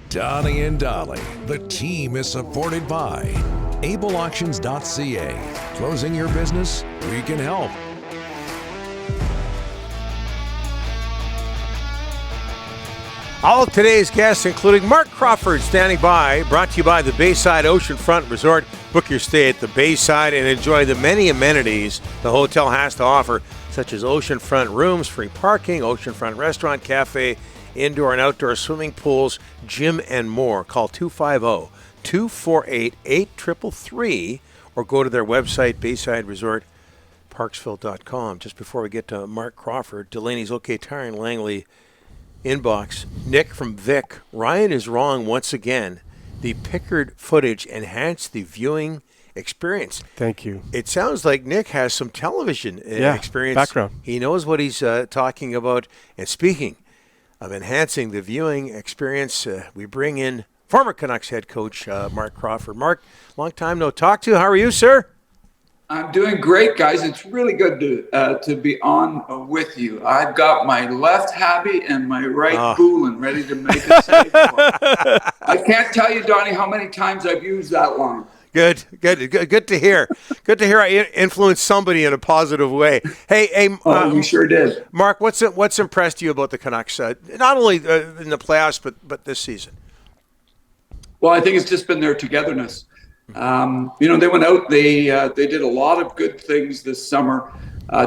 Donnie and Dolly. The team is supported by ableauctions.ca. Closing your business? We can help. All of today's guests, including Marc Crawford, standing by, brought to you by the Bayside Oceanfront Resort. Book your stay at the Bayside and enjoy the many amenities the hotel has to offer, such as oceanfront rooms, free parking, oceanfront restaurant, cafe, indoor and outdoor swimming pools, gym, and more. Call 250-248-8333 or go to their website, BaysideResortParksville.com. Just before we get to Marc Crawford, Delaney's OK Tire and Langley inbox. Nick from Vic. Ryan is wrong once again. The Pickard footage enhanced the viewing experience. Thank you. It sounds like Nick has some television experience. Background. He knows what he's talking about. And speaking of enhancing the viewing experience, we bring in former Canucks head coach Marc Crawford. Marc, long time no talk to. How are you, sir? I'm doing great, guys. It's really good to be on with you. I've got my left habby and my right boolin ready to make a save. I can't tell you, Donnie, how many times I've used that line. Good to hear. Good to hear I influenced somebody in a positive way. Hey, you sure did. Marc, what's impressed you about the Canucks, not only in the playoffs but this season? Well, I think it's just been their togetherness. They went out. They did a lot of good things this summer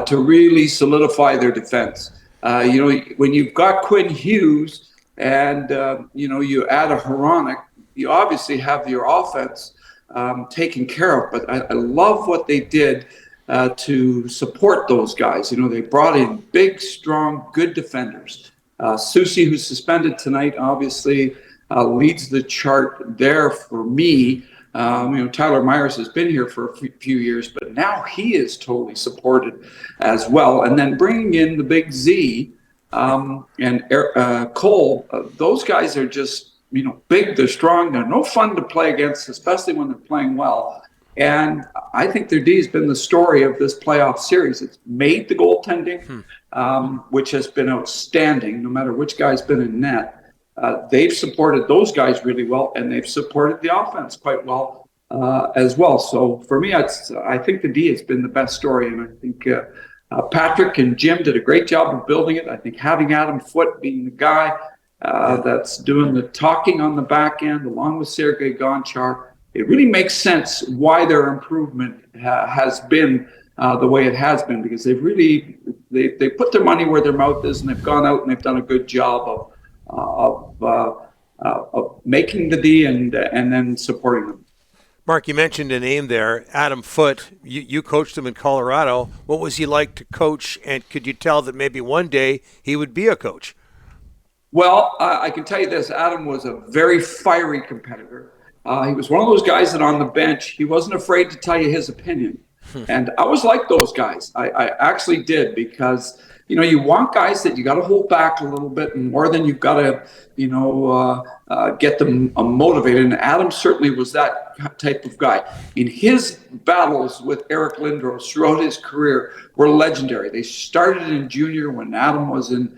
to really solidify their defense. When you've got Quinn Hughes and you add a Hronek, you obviously have your offense taken care of. But I love what they did to support those guys. They brought in big, strong, good defenders. Susie, who's suspended tonight, obviously leads the chart there for me. Tyler Myers has been here for a few years, but now he is totally supported as well. And then bringing in the big Z and Cole, those guys are just, big, they're strong, they're no fun to play against, especially when they're playing well. And I think their D has been the story of this playoff series. It's made the goaltending, which has been outstanding, no matter which guy's been in net. They've supported those guys really well, and they've supported the offense quite well as well. So for me, I think the D has been the best story, and I think Patrick and Jim did a great job of building it. I think having Adam Foote being the guy that's doing the talking on the back end, along with Sergei Gonchar, it really makes sense why their improvement has been the way it has been, because they've really they put their money where their mouth is, and they've gone out and they've done a good job of making the D and then supporting them. Marc, you mentioned a name there, Adam Foote. You coached him in Colorado. What was he like to coach, and could you tell that maybe one day he would be a coach? Well, I can tell you this. Adam was a very fiery competitor. He was one of those guys that on the bench, he wasn't afraid to tell you his opinion. And I was like those guys. I actually did, because you want guys that you got to hold back a little bit more than you've got to, get them motivated. And Adam certainly was that type of guy. In his battles with Eric Lindros throughout his career were legendary. They started in junior when Adam was in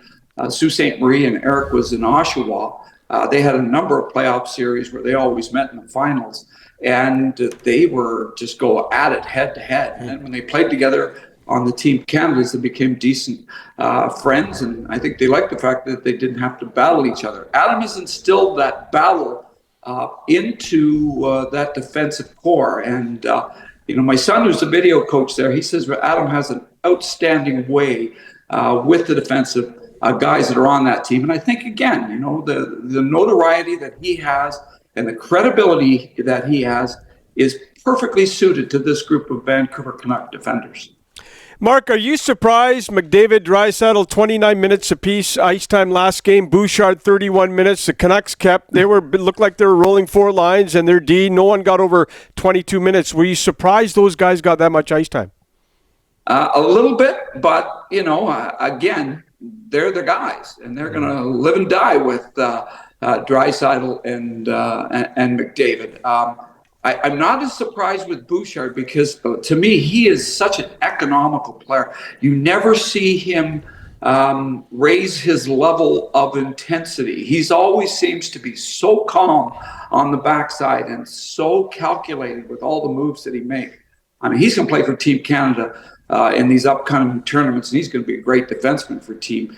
Sault Ste. Marie and Eric was in Oshawa. They had a number of playoff series where they always met in the finals. And they were just go at it head to head. And then when they played together on the Team Canada, they became decent friends, and I think they liked the fact that they didn't have to battle each other. Adam has instilled that battle into that defensive core, and my son, who's the video coach there, he says Adam has an outstanding way with the defensive guys that are on that team. And I think, again, the notoriety that he has and the credibility that he has is perfectly suited to this group of Vancouver Canuck defenders. Marc, are you surprised McDavid, Draisaitl 29 minutes apiece ice time last game, Bouchard 31 minutes, the Canucks looked like they were rolling four lines, and their D, no one got over 22 minutes. Were you surprised those guys got that much ice time? A little bit, but again, they're the guys, and they're going to live and die with Draisaitl and McDavid. I'm not as surprised with Bouchard, because to me, he is such an economical player. You never see him raise his level of intensity. He's always seems to be so calm on the backside and so calculated with all the moves that he makes. I mean, he's going to play for Team Canada in these upcoming tournaments, and he's going to be a great defenseman for Team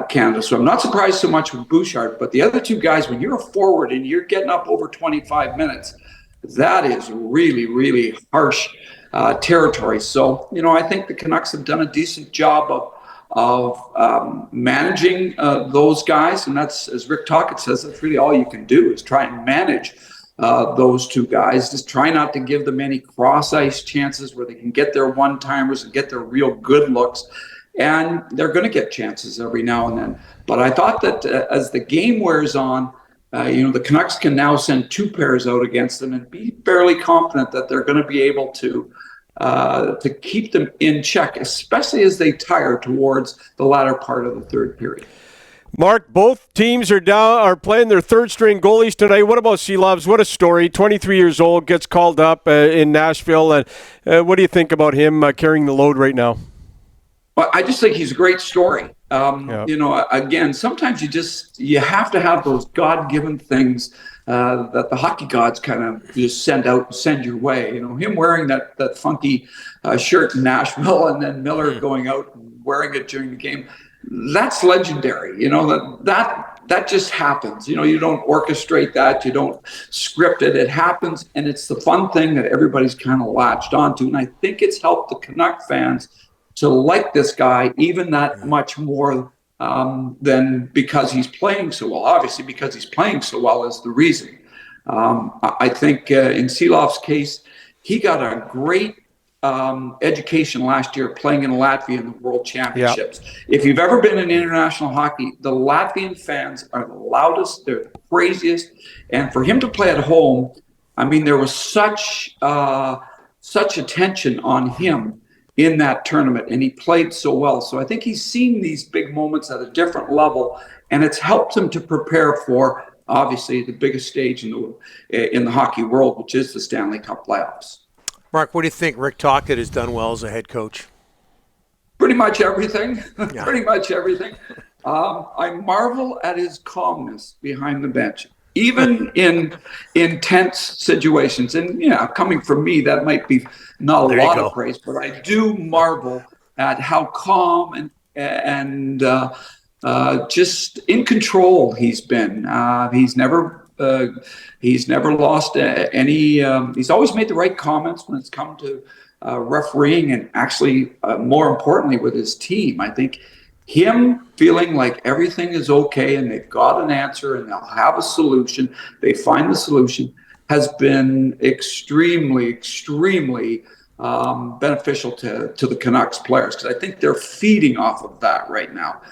Canada. So I'm not surprised so much with Bouchard, but the other two guys, when you're a forward and you're getting up over 25 minutes, that is really, really harsh territory. So, I think the Canucks have done a decent job of managing those guys, and that's, as Rick Tocchet says, that's really all you can do is try and manage those two guys. Just try not to give them any cross-ice chances where they can get their one-timers and get their real good looks, and they're going to get chances every now and then. But I thought that as the game wears on, the Canucks can now send two pairs out against them and be fairly confident that they're going to be able to keep them in check, especially as they tire towards the latter part of the third period. Mark, both teams are playing their third-string goalies tonight. What about Seelovs? What a story. 23 years old, gets called up in Nashville. And what do you think about him carrying the load right now? Well, I just think he's a great story. Again, sometimes you have to have those God-given things that the hockey gods kind of just send your way. Him wearing that funky shirt in Nashville, and then Miller going out and wearing it during the game. That's legendary. That just happens. You don't orchestrate that. You don't script it. It happens, and it's the fun thing that everybody's kind of latched onto. And I think it's helped the Canuck fans to like this guy even that much more than because he's playing so well. Obviously, because he's playing so well is the reason. I think in Seelov's case, he got a great education last year playing in Latvia in the World Championships. Yep. If you've ever been in international hockey, the Latvian fans are the loudest, they're the craziest. And for him to play at home, I mean, there was such attention on him in that tournament, and he played so well. So I think he's seen these big moments at a different level, and it's helped him to prepare for, obviously, the biggest stage in the hockey world, which is the Stanley Cup playoffs. Mark, what do you think Rick Tocchet has done well as a head coach? Pretty much everything. Yeah. Pretty much everything. I marvel at his calmness behind the bench, even in intense situations. And, coming from me, that might be not a lot of praise, but I do marvel at how calm and just in control he's been. He's never lost any. He's always made the right comments when it's come to refereeing, and actually, more importantly, with his team. I think him feeling like everything is okay and they've got an answer and they'll have a solution, they find the solution, has been extremely, extremely beneficial to the Canucks players, because I think they're feeding off of that right now.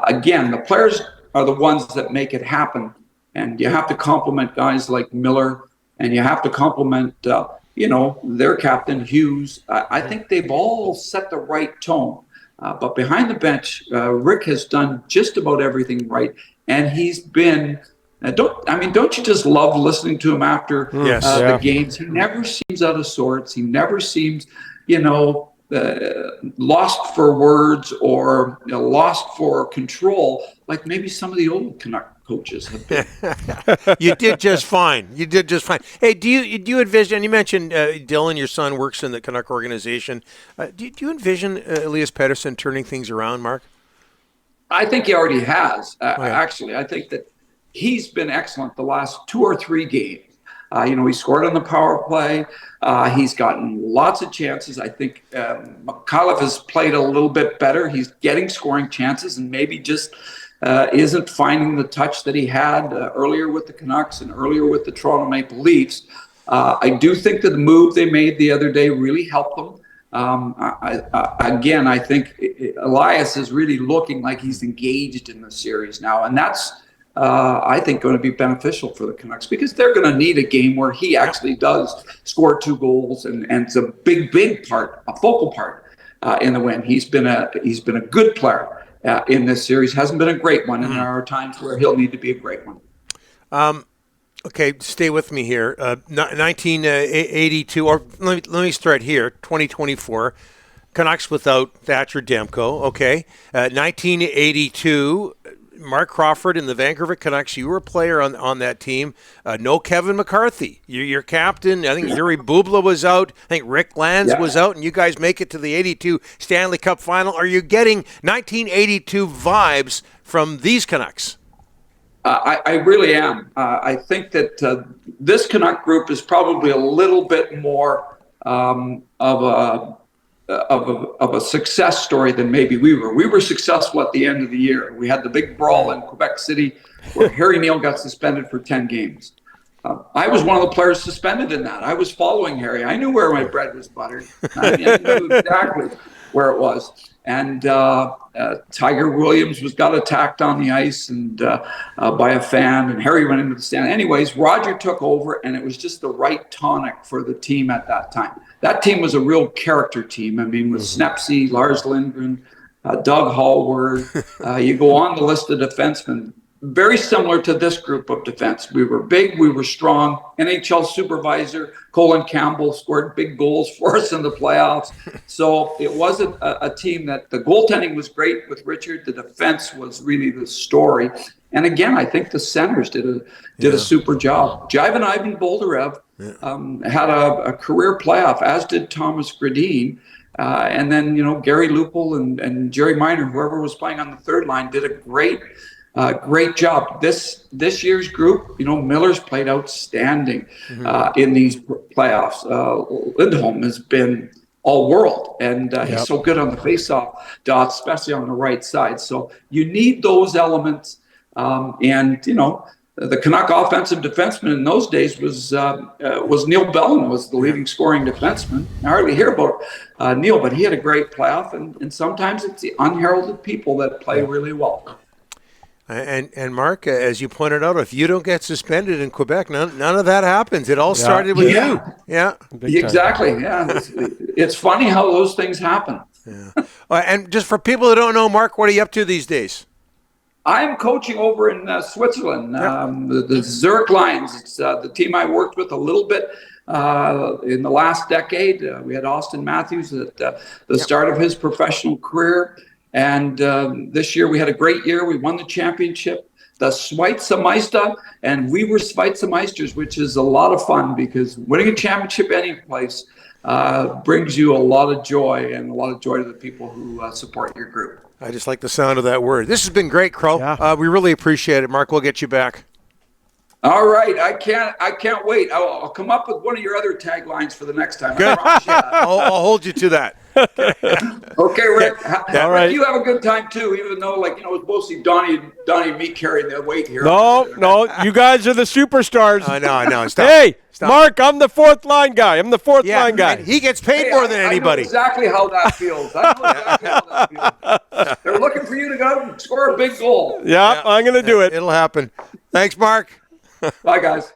Again, the players are the ones that make it happen. And you have to compliment guys like Miller, and you have to compliment, their captain, Hughes. I think they've all set the right tone. But behind the bench, Rick has done just about everything right. And he's been, don't you just love listening to him after the games? He never seems out of sorts. He never seems, lost for words or lost for control, like maybe some of the old Canuck coaches have been. You did just fine. Hey, do you envision? You mentioned Dylan, your son, works in the Canuck organization. Do you envision Elias Pettersson turning things around, Mark? I think he already has. Actually, I think that he's been excellent the last 2 or 3 games. He scored on the power play. He's gotten lots of chances. I think Mikhailov has played a little bit better. He's getting scoring chances, and maybe just isn't finding the touch that he had earlier with the Canucks and earlier with the Toronto Maple Leafs. I do think that the move they made the other day really helped them. I think Elias is really looking like he's engaged in the series now, and that's I think going to be beneficial for the Canucks, because they're going to need a game where he actually does score 2 goals, and it's a big part, a focal part in the win. He's been a good player in this series. Hasn't been a great one, and there are times where he'll need to be a great one. Okay, stay with me here. 1982, or let me start here. 2024, Canucks without Thatcher Demko. Okay. 1982, Marc Crawford in the Vancouver Canucks. You were a player on that team. No Kevin McCarthy. Your captain. I think Yuri Bubla was out. I think Rick Lanz was out, and you guys make it to the 82 Stanley Cup final. Are you getting 1982 vibes from these Canucks? I really am. I think that this Canuck group is probably a little bit more of a success story than maybe we were. We were successful at the end of the year. We had the big brawl in Quebec City where Harry Neale got suspended for 10 games. I was one of the players suspended in that. I was following Harry. I knew where my bread was buttered. I knew exactly where it was. And Tiger Williams got attacked on the ice and by a fan, and Harry went into the stand. Anyways, Roger took over, and it was just the right tonic for the team at that time. That team was a real character team. I mean, with Snepsy, Lars Lindgren, Doug Hallward, you go on the list of defensemen, very similar to this group of defense. We were big, we were strong. NHL supervisor Colin Campbell scored big goals for us in the playoffs. So it was a team that the goaltending was great with Richard. The defense was really the story. And again, I think the centers did a super job. Jivan Ivan Boldarev had a career playoff, as did Thomas Gradin. And then, Gary Lupel and Jerry Minor, whoever was playing on the third line, did a great job. This year's group, Miller's played outstanding in these playoffs. Lindholm has been all world, and he's so good on the faceoff dots, especially on the right side. So you need those elements. The Canuck offensive defenseman in those days was Neil Bellin, was the leading scoring defenseman. I hardly hear about Neil, but he had a great playoff, and sometimes it's the unheralded people that play really well. And Mark, as you pointed out, if you don't get suspended in Quebec, none of that happens. It all started with you. Yeah, exactly. Yeah, it's funny how those things happen. Yeah. And just for people that don't know, Mark, what are you up to these days? I'm coaching over in Switzerland, the Zurich Lions. It's the team I worked with a little bit in the last decade. We had Austin Matthews at the start of his professional career. And this year we had a great year. We won the championship, the Schweizermeister, and we were Schweizermeisters, which is a lot of fun because winning a championship any place brings you a lot of joy, and a lot of joy to the people who support your group. I just like the sound of that word. This has been great, Crow. Yeah. We really appreciate it. Mark, we'll get you back. All right. I can't wait. I'll come up with one of your other taglines for the next time. Good. I'll hold you to that. Okay, Rick. All right. You have a good time too, even though it's mostly Donnie and me carrying the weight here. No, you guys are the superstars. I know. Stop. Hey, Stop. Mark, I'm the fourth line guy. line guy. He gets paid more than anybody. I know exactly how that feels. They're looking for you to go out and score a big goal. Yeah, I'm going to do it. It'll happen. Thanks, Mark. Bye, guys.